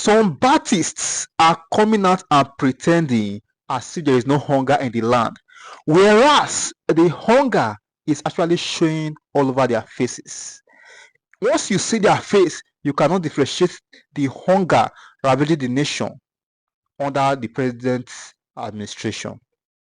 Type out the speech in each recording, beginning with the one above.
Some Baptists are coming out and pretending as if there is no hunger in the land, whereas the hunger is actually showing all over their faces. Once you see their face, you cannot differentiate the hunger ravaging the nation under the president's administration.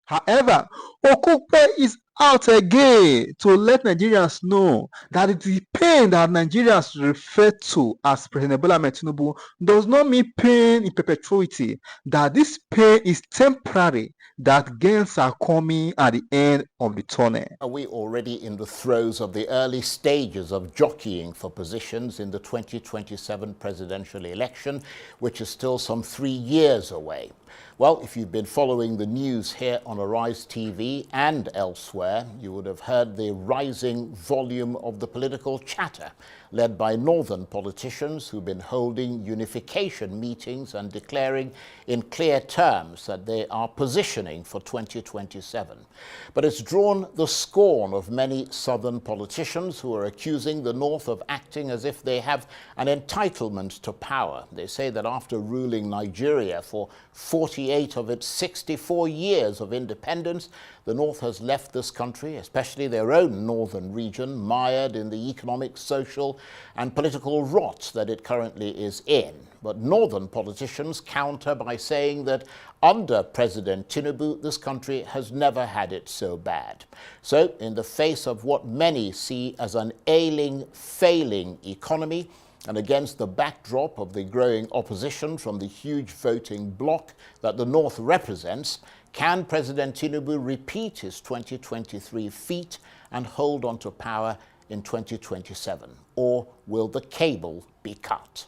However, Okupe is out again to let Nigerians know that the pain that Nigerians refer to as President Bola Ahmed Tinubu does not mean pain in perpetuity, that this pain is temporary, that gains are coming at the end of the tunnel. Are we already in the throes of the early stages of jockeying for positions in the 2027 presidential election, which is still some 3 years away? Well, if you've been following the news here on Arise TV and elsewhere, you would have heard the rising volume of the political chatter led by northern politicians who've been holding unification meetings and declaring in clear terms that they are positioning for 2027. But it's drawn the scorn of many southern politicians who are accusing the North of acting as if they have an entitlement to power. They say that after ruling Nigeria for 48 of its 64 years of independence, the North has left this country, especially their own northern region, mired in the economic, social, and political rot that it currently is in. But northern politicians counter by saying that under President Tinubu, this country has never had it so bad. So, in the face of what many see as an ailing, failing economy, and against the backdrop of the growing opposition from the huge voting bloc that the North represents, can President Tinubu repeat his 2023 feat and hold on to power in 2027? Or will the cable be cut?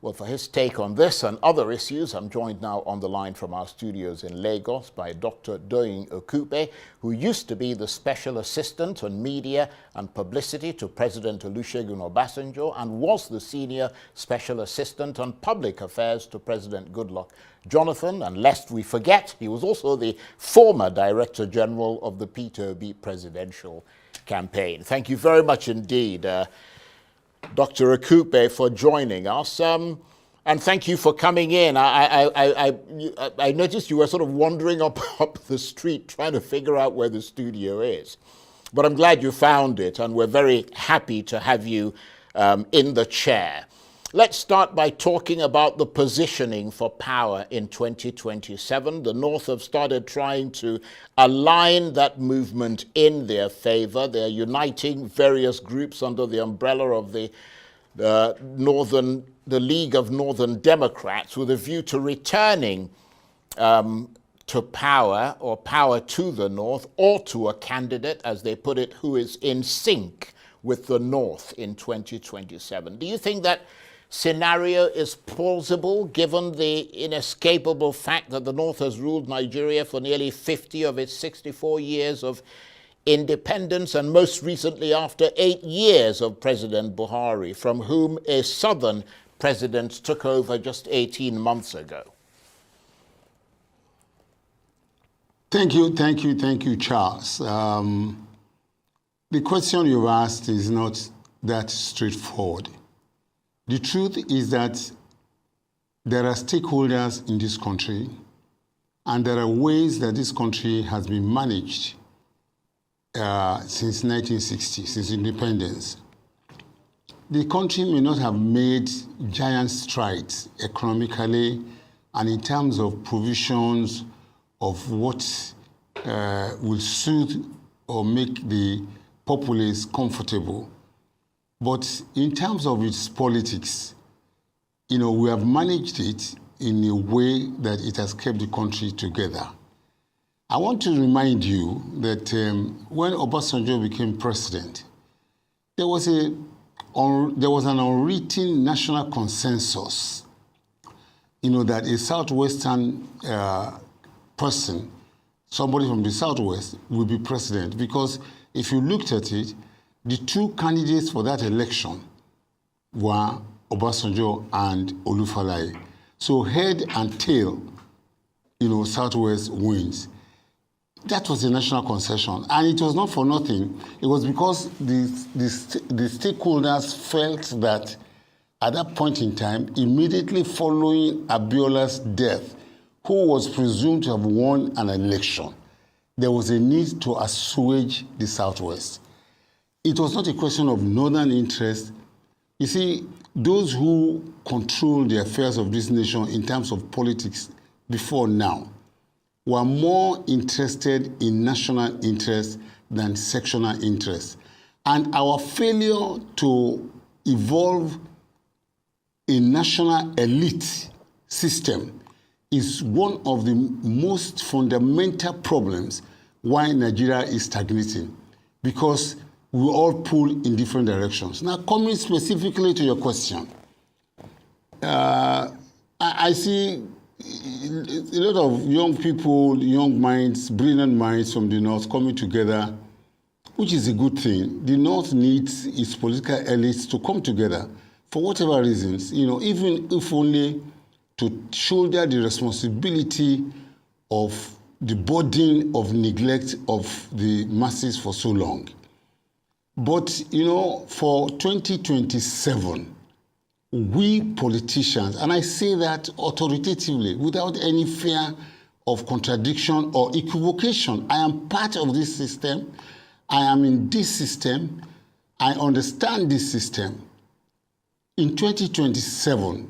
Well, for his take on this and other issues, I'm joined now on the line from our studios in Lagos by Dr. Doyin Okupe, who used to be the Special Assistant on Media and Publicity to President Olusegun Obasanjo and was the Senior Special Assistant on Public Affairs to President Goodluck Jonathan. And lest we forget, he was also the former Director General of the Peter Obi presidential campaign. Thank you very much indeed, Dr. Okupe, for joining us, and thank you for coming in. I noticed you were sort of wandering up the street trying to figure out where the studio is, but I'm glad you found it, and we're very happy to have you in the chair. Let's start by talking about the positioning for power in 2027. The North have started trying to align that movement in their favor. They're uniting various groups under the umbrella of the League of Northern Democrats with a view to returning to power, or power to the North, or to a candidate, as they put it, who is in sync with the North in 2027. Do you think that scenario is plausible, given the inescapable fact that the North has ruled Nigeria for nearly 50 of its 64 years of independence, and most recently after 8 years of President Buhari, from whom a southern president took over just 18 months ago? Thank you, Charles. The question you've asked is not that straightforward. The truth is that there are stakeholders in this country, and there are ways that this country has been managed since 1960, since independence. The country may not have made giant strides economically and in terms of provisions of what will suit or make the populace comfortable. But in terms of its politics, we have managed it in a way that it has kept the country together. I want to remind you that when Obasanjo became president, there was an unwritten national consensus, that a Southwestern person, somebody from the Southwest, will be president. Because if you looked at it, the two candidates for that election were Obasanjo and Olufalaye. So head and tail, Southwest wins. That was a national concession. And it was not for nothing. It was because the stakeholders felt that at that point in time, immediately following Abiola's death, who was presumed to have won an election, there was a need to assuage the Southwest. It was not a question of northern interest. You see, those who control the affairs of this nation in terms of politics before now were more interested in national interest than sectional interest. And our failure to evolve a national elite system is one of the most fundamental problems why Nigeria is stagnating, because we all pull in different directions. Now, coming specifically to your question, I see a lot of young people, young minds, brilliant minds from the North coming together, which is a good thing. The North needs its political elites to come together for whatever reasons, even if only to shoulder the responsibility of the burden of neglect of the masses for so long. But, for 2027, we politicians, and I say that authoritatively, without any fear of contradiction or equivocation, I am part of this system, I am in this system, I understand this system. In 2027,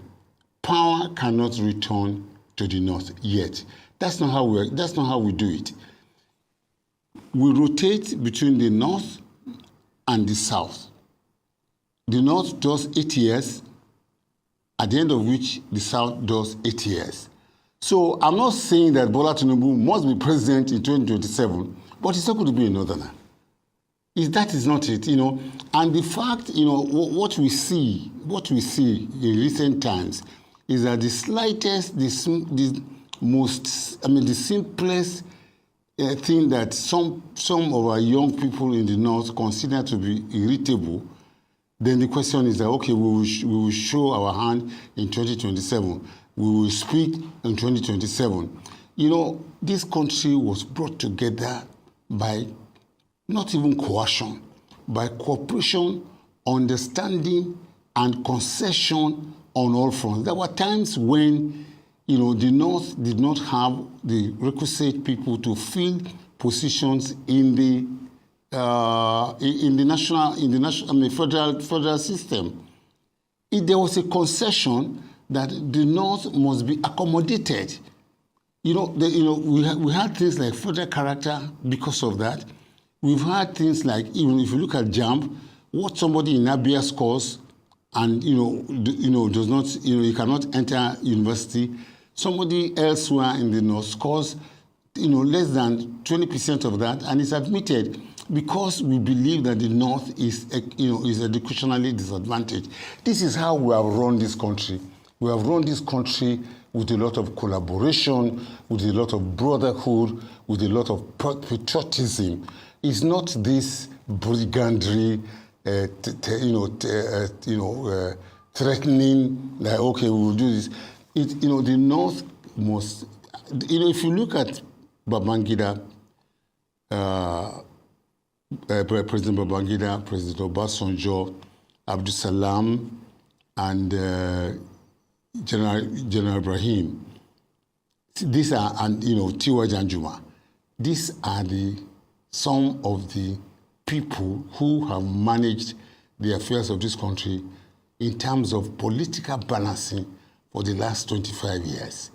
power cannot return to the North yet. That's not how we do it. We rotate between the North and the South. The North does 8 years, at the end of which the South does 8 years. So I'm not saying that Bola Tinubu must be president in 2027, but he's not going to be a Northerner. That is not it, And the fact, what we see in recent times is that the slightest, the simplest thing that some of our young people in the North consider to be irritable, then the question is that, okay, we will show our hand in 2027. We will speak in 2027. This country was brought together by not even coercion, by cooperation, understanding, and concession on all fronts. There were times when, the North did not have the requisite people to fill positions in the federal system. There was a concession that the North must be accommodated. We had things like federal character because of that. We've had things like, even if you look at JAMB, what somebody in Abia scores and, does not, he cannot enter university. Somebody elsewhere in the North scores, less than 20% of that and is admitted because we believe that the North is educationally disadvantaged. This is how we have run this country. We have run this country with a lot of collaboration, with a lot of brotherhood, with a lot of patriotism. It's not this brigandry, threatening, like, okay, we will do this. The North must, if you look at Babangida, President Babangida, President Obasanjo, Abdul Salam, and General Ibrahim, these are, and Tiwa Janjuma, these are some of the people who have managed the affairs of this country in terms of political balancing for the last 25 years.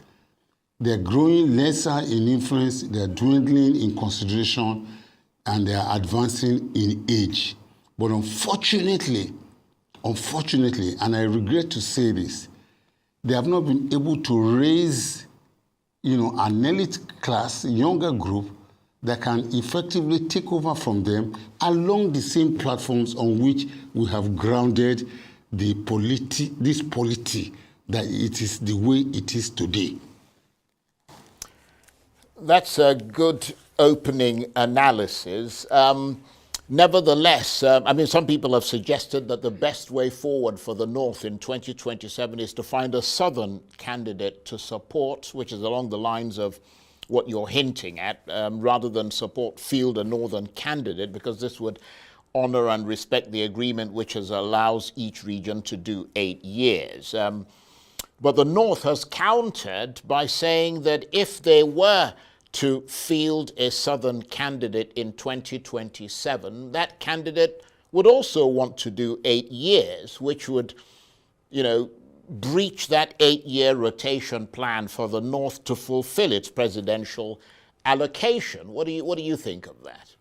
They're growing lesser in influence, they're dwindling in consideration, and they're advancing in age. But unfortunately, and I regret to say this, they have not been able to raise, an elite class, younger group, that can effectively take over from them along the same platforms on which we have grounded this polity that it is the way it is today. That's a good opening analysis. Nevertheless, some people have suggested that the best way forward for the North in 2027 is to find a Southern candidate to support, which is along the lines of what you're hinting at, rather than field a Northern candidate, because this would honor and respect the agreement which allows each region to do 8 years. But the North has countered by saying that if they were to field a Southern candidate in 2027, that candidate would also want to do 8 years, which would, breach that 8-year rotation plan for the North to fulfill its presidential allocation. What do you think of that?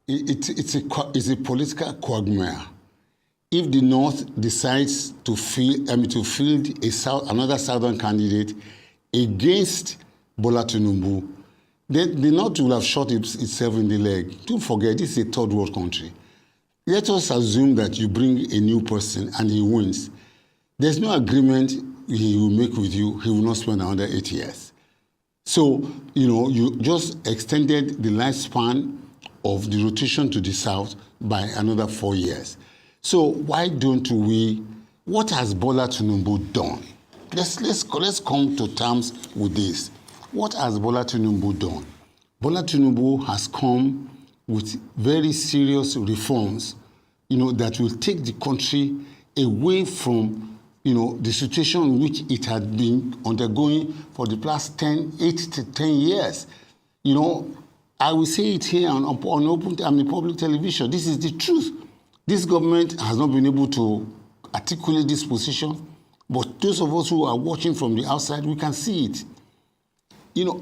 It's a political quagmire. If the North decides to field another Southern candidate against Bola Tinubu, then the North will have shot itself in the leg. Don't forget, this is a third world country. Let us assume that you bring a new person and he wins. There's no agreement he will make with you. He will not spend another 8 years. So, you just extended the lifespan of the rotation to the South by another 4 years. So why don't we, what has Bola Tinubu done? Let's come to terms with this. What has Bola Tinubu done? Bola Tinubu has come with very serious reforms, that will take the country away from, the situation in which it had been undergoing for the past 8 to 10 years. I will say it here on public television. This is the truth. This government has not been able to articulate this position, but those of us who are watching from the outside, we can see it.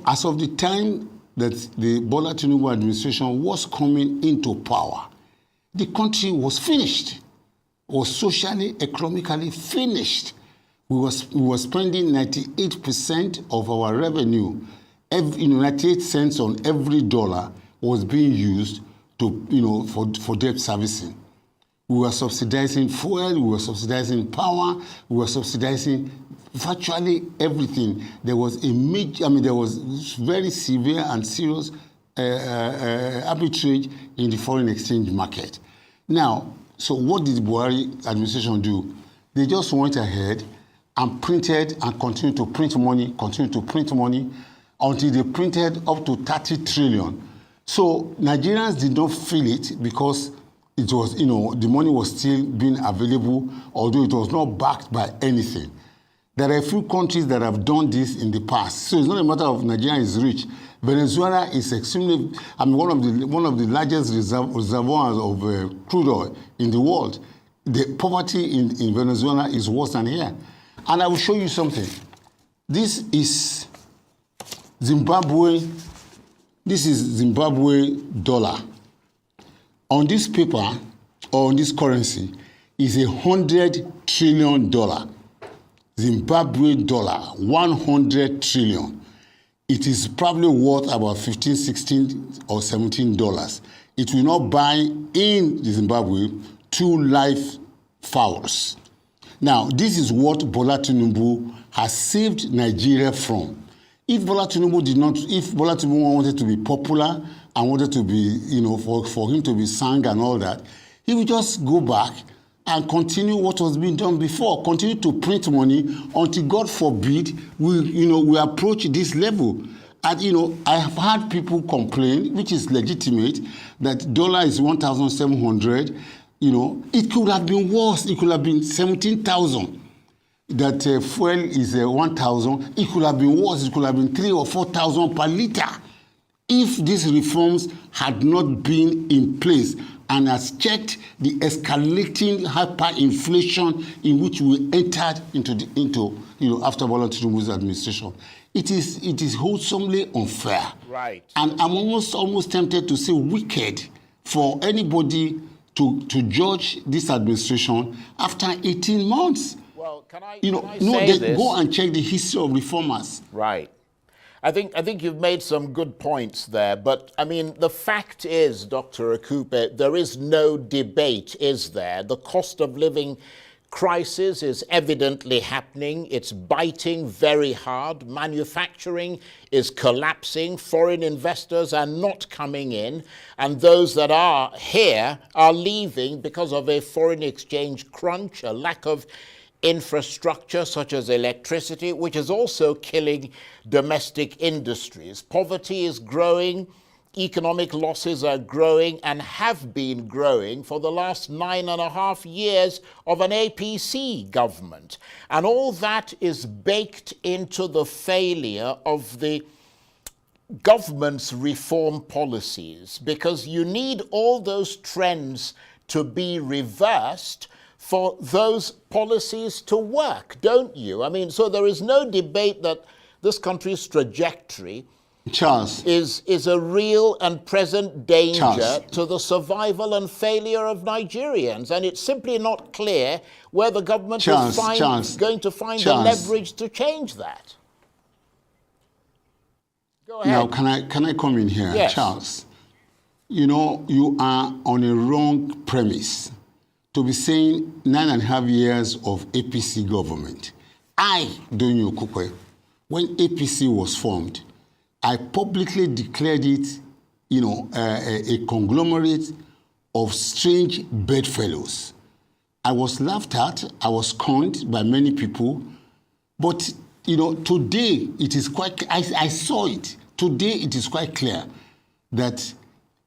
As of the time that the Bola Tinubu administration was coming into power, the country was finished, was socially, economically finished. We were spending 98% of our revenue. 98 cents on every dollar was being used to, for debt servicing. We were subsidizing fuel, we were subsidizing power, we were subsidizing virtually everything. There was there was very severe and serious arbitrage in the foreign exchange market. Now, so what did the Buhari administration do? They just went ahead and printed and continued to print money until they printed up to 30 trillion. So Nigerians did not feel it because it was, the money was still being available, although it was not backed by anything. There are a few countries that have done this in the past. So it's not a matter of Nigeria is rich. Venezuela is extremely, one of the largest reservoirs of crude oil in the world. The poverty in Venezuela is worse than here. And I will show you something. This is Zimbabwe dollar. On this paper, or on this currency, is $100 trillion. Zimbabwe dollar, 100 trillion. It is probably worth about $15, $16, or $17. It will not buy in Zimbabwe 2 live fowls. Now, this is what Bola Tinubu has saved Nigeria from. If Bola Tinubu wanted to be popular and wanted to be, for him to be sang and all that, he would just go back and continue what was being done before, continue to print money until, God forbid, we approach this level. And, I have had people complain, which is legitimate, that dollar is 1,700. It could have been worse. It could have been 17,000. That fuel is 1,000. It could have been worse. It could have been 3,000 or 4,000 per liter. If these reforms had not been in place and has checked the escalating hyperinflation in which we entered into after Bola Tinubu's administration, it is wholesomely unfair. Right. And I'm almost tempted to say wicked for anybody to judge this administration after 18 months. Well, can I say this? Go and check the history of reformers. Right. I think you've made some good points there, but the fact is, Dr. Okupe, there is no debate, is there? The cost of living crisis is evidently happening. It's biting very hard. Manufacturing is collapsing. Foreign investors are not coming in, and those that are here are leaving because of a foreign exchange crunch, a lack of infrastructure such as electricity, which is also killing domestic industries. Poverty is growing. economic losses are growing and have been growing for the last 9.5 years of an APC government. And all that is baked into the failure of the government's reform policies, because you need all those trends to be reversed for those policies to work, don't you? I mean, so there is no debate that this country's trajectory, Charles, is a real and present danger Charles, to the survival and failure of Nigerians. And it's simply not clear where the government is going to find the leverage to change that. Go ahead. Now, can I come in here? Yes. Charles, you know, you are on a wrong premise to be saying 9.5 years of APC government. Doyin Okupe, when APC was formed, I publicly declared it, you know, a conglomerate of strange bedfellows. I was laughed at, I was scorned by many people, but, you know, today it is quite, I saw it. Today it is quite clear that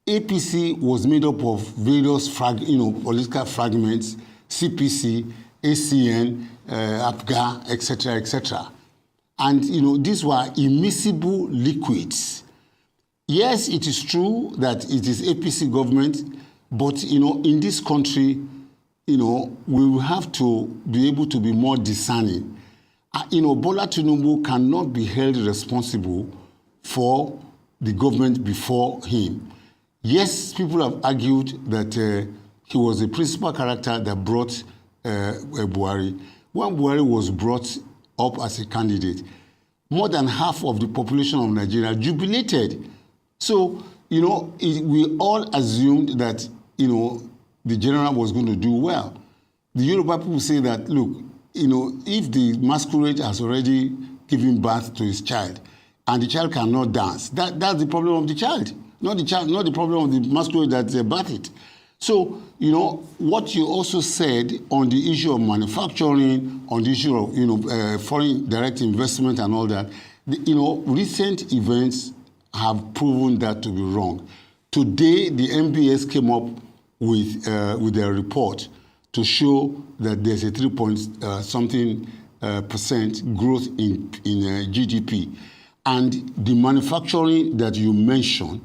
APC was made up of various political fragments, CPC, ACN, APGA, etc., etc. And, you know, these were immiscible liquids. Yes, it is true that it is APC government, but, you know, in this country, you know, we will have to be able to be more discerning. You know, Bola Tinubu cannot be held responsible for the government before him. Yes, people have argued that he was the principal character that brought Buhari. When Buhari was brought up as a candidate, more than half of the population of Nigeria jubilated. So, you know, we all assumed that, you know, the general was going to do well. The Yoruba people say that, look, you know, if the masquerade has already given birth to his child and the child cannot dance, that's the problem of the child, not the problem of the masquerade that birthed it. So, you know, what you also said on the issue of manufacturing, on the issue of, you know, foreign direct investment and all that, you know, recent events have proven that to be wrong. Today, the MBS came up with their report to show that there's a 3% growth in GDP. And the manufacturing that you mentioned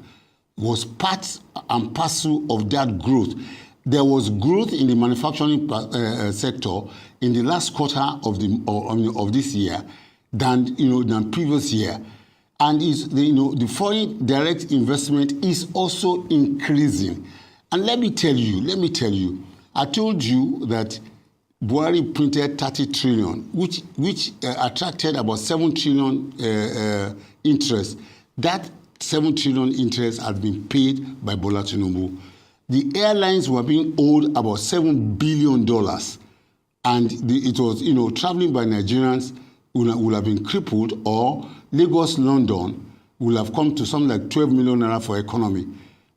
was part and parcel of that growth. There was growth in the manufacturing sector in the last quarter of this year than previous year, and the foreign direct investment is also increasing. And let me tell you, I told you that Buhari printed 30 trillion, which attracted about 7 trillion interest. That 7 trillion interest has been paid by Bola Tinubu. The airlines were being owed about $7 billion, and it was, you know, traveling by Nigerians will have been crippled, or Lagos, London will have come to something like 12 million naira for economy.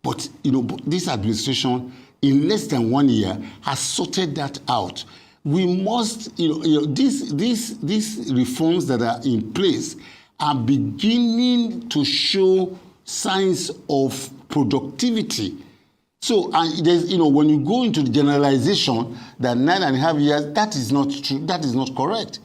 But, you know, this administration, in less than 1 year, has sorted that out. We must, these reforms that are in place are beginning to show signs of productivity. So, there's, you know, when you go into the generalization that 9.5 years, that is not true, that is not correct.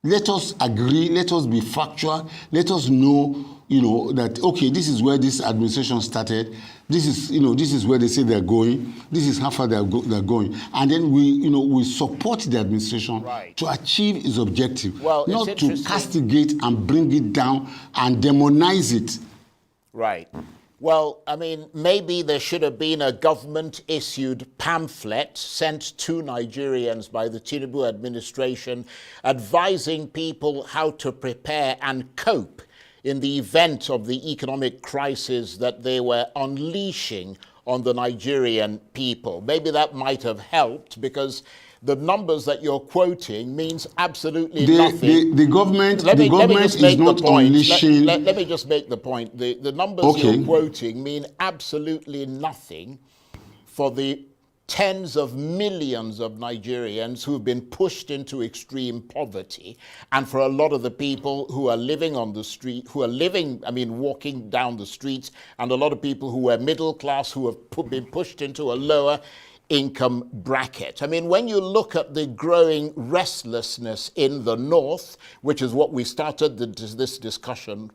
Let us agree, let us be factual, let us know, you know, that, okay, this is where this administration started, this is, you know, this is where they say they're going, this is how far they're going. And then we support the administration to achieve its objective, not to castigate and bring it down and demonize it. Right. Well, I mean, maybe there should have been a government-issued pamphlet sent to Nigerians by the Tinubu administration advising people how to prepare and cope in the event of the economic crisis that they were unleashing on the Nigerian people. Maybe that might have helped, because the numbers that you're quoting means absolutely nothing. The government is not unleashing. Let me just make the point. The numbers you're quoting mean absolutely nothing for the tens of millions of Nigerians who've been pushed into extreme poverty, and for a lot of the people who are living on the street, walking down the streets, and a lot of people who are middle class who have been pushed into a lower income bracket. I mean, when you look at the growing restlessness in the north, which is what we started this discussion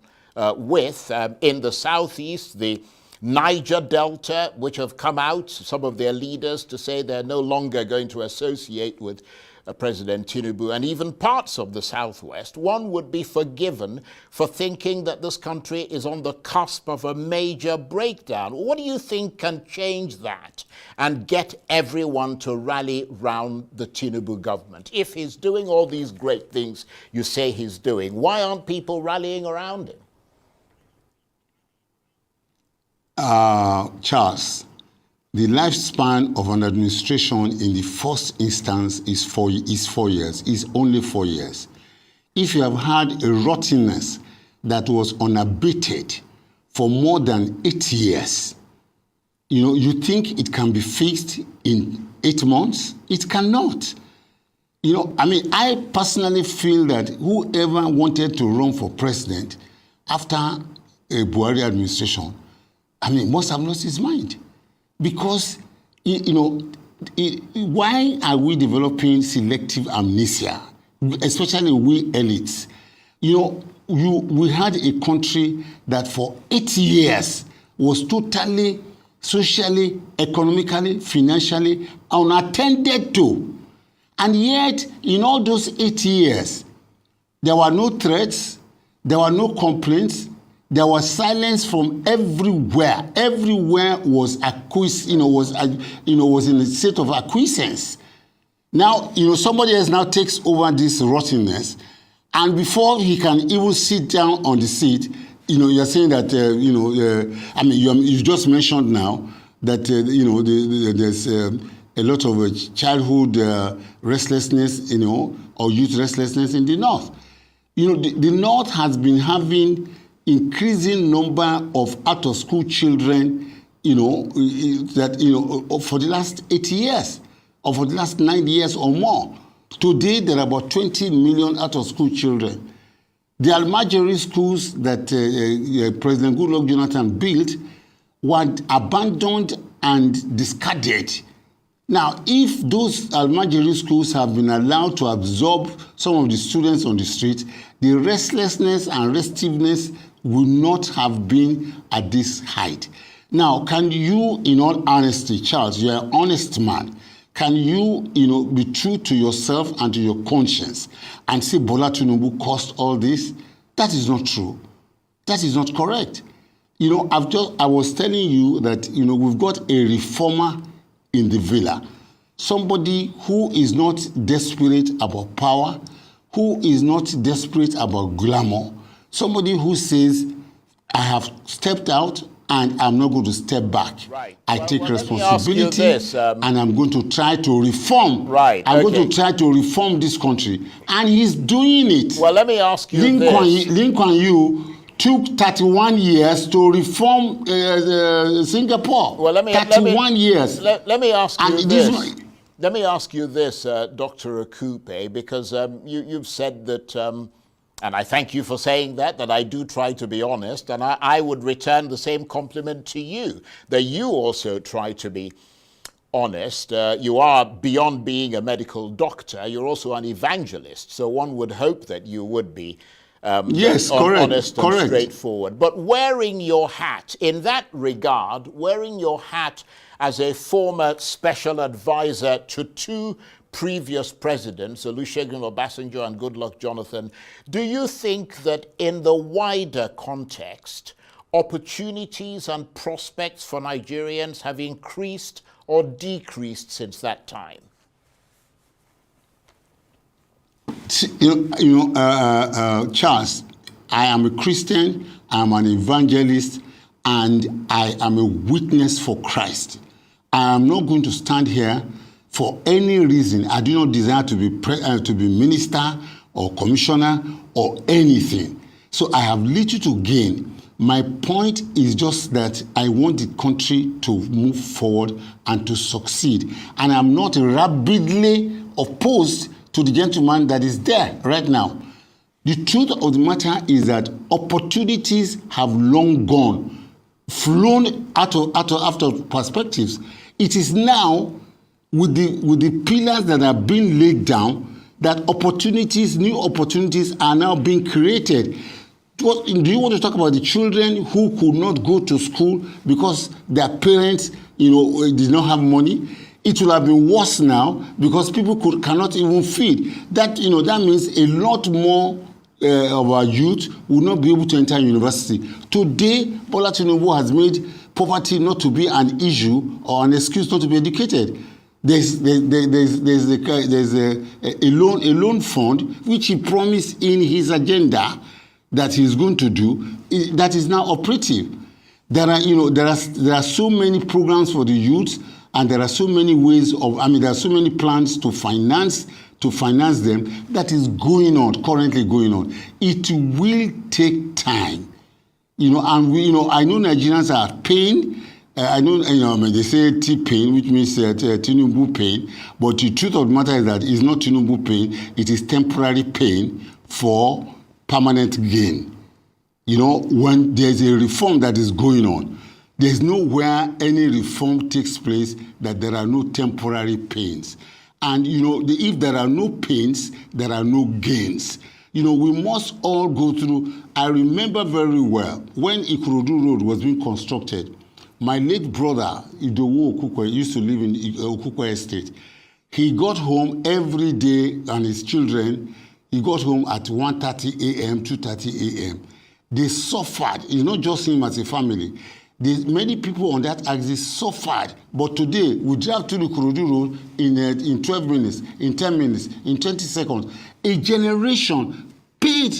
with, in the southeast, the Niger Delta, which have come out, some of their leaders, to say they're no longer going to associate with President Tinubu, and even parts of the southwest, one would be forgiven for thinking that this country is on the cusp of a major breakdown. What do you think can change that and get everyone to rally round the Tinubu government? If he's doing all these great things you say he's doing, why aren't people rallying around him? Charles, the lifespan of an administration in the first instance is 4 years, is only 4 years. If you have had a rottenness that was unabated for more than 8 years, you think it can be fixed in 8 months? It cannot. I personally feel that whoever wanted to run for president after a Buhari administration, must have lost his mind. Because, why are we developing selective amnesia, especially we elites? We had a country that for 8 years was totally, socially, economically, financially unattended to. And yet, in all those 8 years, there were no threats, there were no complaints, there was silence from everywhere. Everywhere was was in a state of acquiescence. Now, somebody else now takes over this rottenness, and before he can even sit down on the seat, you're saying that you just mentioned now that there's a lot of childhood restlessness, or youth restlessness in the north. The north has been having increasing number of out-of-school children, for the last 8 years, or for the last 9 years or more. Today, there are about 20 million out-of-school children. The Almajiri schools that President Goodluck Jonathan built were abandoned and discarded. Now, if those Almajiri schools have been allowed to absorb some of the students on the street, the restlessness and restiveness will not have been at this height. Now, can you, in all honesty, Charles, you're an honest man, can you, be true to yourself and to your conscience and say Bola Tinubu caused all this? That is not true. That is not correct. I was telling you that, we've got a reformer in the villa, somebody who is not desperate about power, who is not desperate about glamour, somebody who says, I have stepped out and I'm not going to step back. Right. I take responsibility and I'm going to try to reform. Right. I'm going to try to reform this country. And he's doing it. Well, let me ask you this. Lee Kuan Yew took 31 years to reform Singapore. Well, let me years. Let me ask you this. Let me ask you this, Dr. Okupe, because you've said that, and I thank you for saying that I do try to be honest, and I would return the same compliment to you, that you also try to be honest. You are, beyond being a medical doctor, you're also an evangelist, so one would hope that you would be honest and straightforward. But wearing your hat, in that regard, wearing your hat as a former special advisor to two previous presidents, Olusegun Obasanjo and Goodluck Jonathan, do you think that in the wider context, opportunities and prospects for Nigerians have increased or decreased since that time? Charles, I am a Christian, I am an evangelist, and I am a witness for Christ. I am not going to stand here for any reason. I do not desire to be minister or commissioner or anything. So I have little to gain My point is just that I want the country to move forward and to succeed. And I'm not rabidly opposed to the gentleman that is there right now. The truth of the matter is that opportunities have long gone, flown out of perspectives. It is now with the pillars that are being laid down that opportunities, new opportunities are now being created. Do you want to talk about the children who could not go to school because their parents, did not have money? It will have been worse now because people cannot even feed. That means a lot more of our youth will not be able to enter university. Today, Bola Tinubu has made poverty not to be an issue or an excuse not to be educated. There's a loan fund which he promised in his agenda that he's going to do, that is now operative. There are so many programs for the youth, and there are so many ways there are so many plans to finance them that is currently going on. It will take time, and I know Nigerians are pained. I know, they say T-pain, which means Tinubu pain, but the truth of the matter is that it's not Tinubu pain, it is temporary pain for permanent gain. When there's a reform that is going on, there's nowhere any reform takes place that there are no temporary pains. And, if there are no pains, there are no gains. We must all go through. I remember very well when Ikorodu Road was being constructed, my late brother, Idowu Okupe, used to live in Okupe Estate. He got home every day, and his children, he got home at 1:30 a.m., 2:30 a.m. They suffered. It's not just him as a family. Many people on that axis suffered. But today, we drive to the Ikorodu Road in 12 minutes, in 10 minutes, in 20 seconds. A generation paid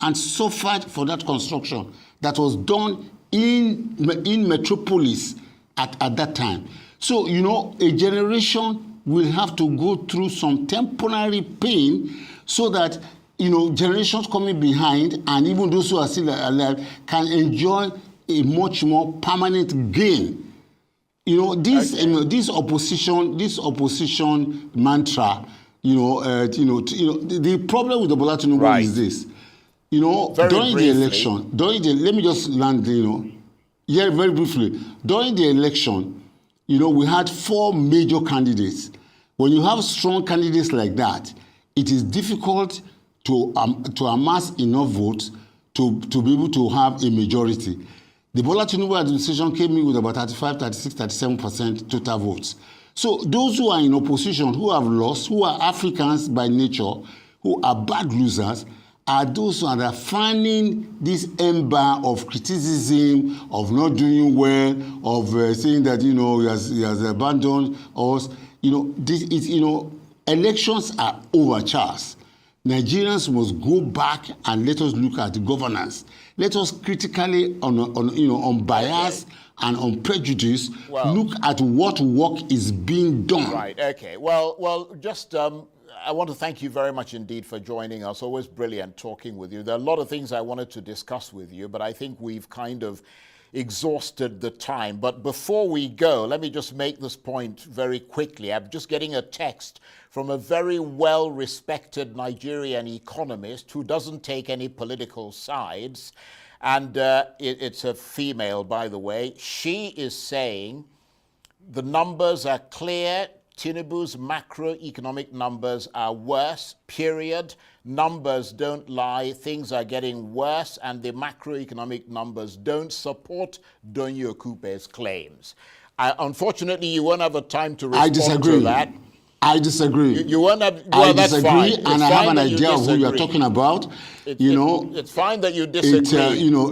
and suffered for that construction that was done in Metropolis at that time. So, a generation will have to go through some temporary pain so that, generations coming behind and even those who are still alive can enjoy a much more permanent gain. This opposition mantra, the problem with the Bola Tinubu is this. During the election, let me just land, very briefly. During the election, we had 4 major candidates. When you have strong candidates like that, it is difficult to amass enough votes to be able to have a majority. The Bola Tinubu administration came in with about 35, 36, 37% total votes. So those who are in opposition, who have lost, who are Africans by nature, who are bad losers, are those who are fanning this ember of criticism, of not doing well, of saying that, he has abandoned us. Elections are over, Charles. Nigerians must go back and let us look at the governance. Let us critically, on bias and on prejudice, look at what work is being done. Right. Okay. Well, just I want to thank you very much indeed for joining us. Always brilliant talking with you. There are a lot of things I wanted to discuss with you, but I think we've kind of exhausted the time. But before we go, let me just make this point very quickly. I'm just getting a text from a very well-respected Nigerian economist who doesn't take any political sides. And it's a female, by the way. She is saying the numbers are clear. Tinubu's macroeconomic numbers are worse, period. Numbers don't lie. Things are getting worse, and the macroeconomic numbers don't support Doyin Okupe's claims. Unfortunately, you won't have a time to respond to that. I disagree. You won't have. Well, I disagree, and I have an idea of who you are talking about. It's fine that you disagree.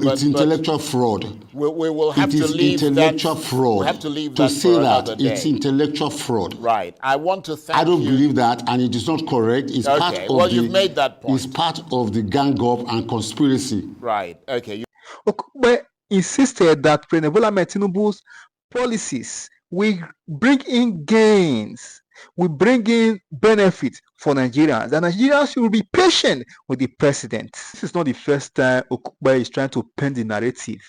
It's intellectual fraud. We will have to leave that. Intellectual fraud. We'll have to leave that to say for that another day. It's intellectual fraud. Right. I want to thank you. I don't believe that, and it is not correct. It's part of well, you've made that point. It's part of the gang up and conspiracy. Right. Okay. Okupe insisted that President Bola Tinubu's policies will bring in gains. will bring in benefits for Nigerians, and Nigerians will be patient with the president. This is not the first time Okupe is trying to paint the narrative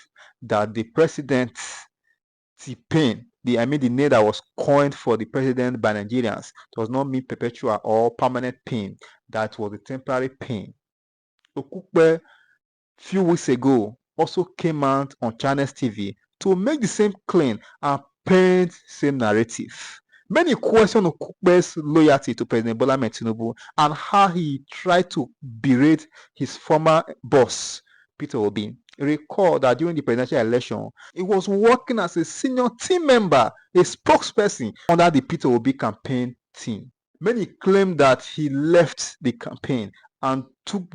that the president, T-Pain, the name that was coined for the president by Nigerians, does not mean perpetual or permanent pain. That was a temporary pain. Okupe, few weeks ago, also came out on Channels TV to make the same claim and paint same narrative. Many question Okupe's loyalty to President Bola Ahmed Tinubu and how he tried to berate his former boss, Peter Obi. Recall that during the presidential election, he was working as a senior team member, a spokesperson under the Peter Obi campaign team. Many claim that he left the campaign and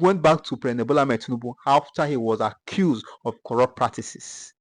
went back to President Bola Ahmed Tinubu after he was accused of corrupt practices.